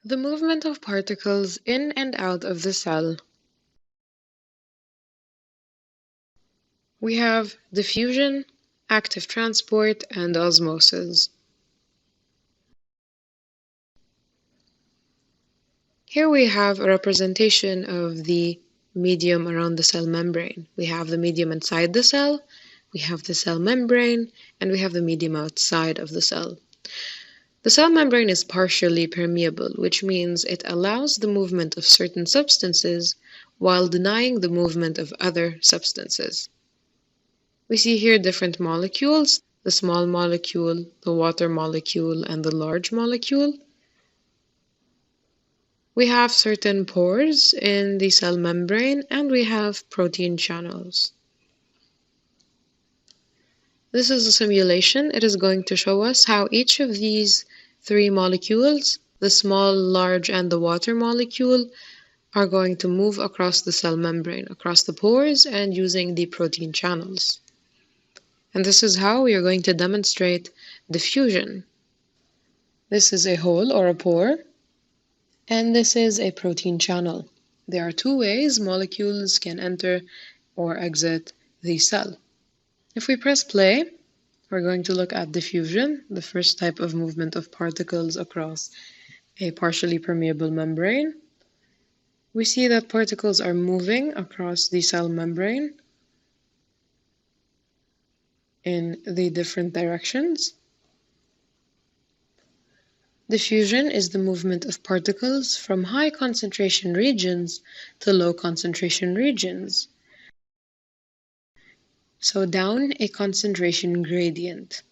The movement of particles in and out of the cell. We have diffusion, active transport, and osmosis. Here we have a representation of the medium around the cell membrane. We have the medium inside the cell, we have the cell membrane, and we have the medium outside of the cell. The cell membrane is partially permeable, which means it allows the movement of certain substances while denying the movement of other substances. We see here different molecules, the small molecule, the water molecule, and the large molecule. We have certain pores in the cell membrane, and we have protein channels. This is a simulation. It is going to show us how each of these three molecules, the small, large, and the water molecule, are going to move across the cell membrane, across the pores, and using the protein channels. And this is how we are going to demonstrate diffusion. This is a hole or a pore, and this is a protein channel. There are two ways molecules can enter or exit the cell. If we press play, we're going to look at diffusion, the first type of movement of particles across a partially permeable membrane. We see that particles are moving across the cell membrane in the different directions. Diffusion is the movement of particles from high concentration regions to low concentration regions. So down a concentration gradient.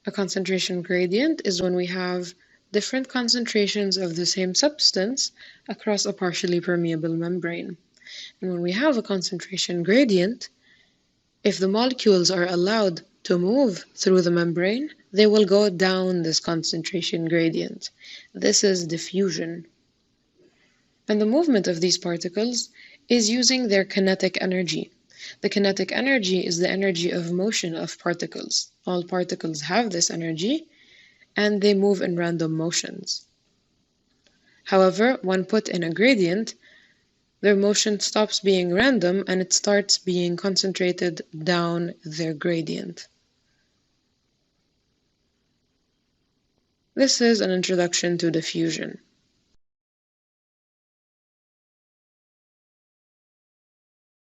A concentration gradient is when we have different concentrations of the same substance across a partially permeable membrane. And when we have a concentration gradient, if the molecules are allowed to move through the membrane, they will go down this concentration gradient. This is diffusion. And the movement of these particles is using their kinetic energy. The kinetic energy is the energy of motion of particles. All particles have this energy, and they move in random motions. However, when put in a gradient, their motion stops being random and it starts being concentrated down their gradient. This is an introduction to diffusion.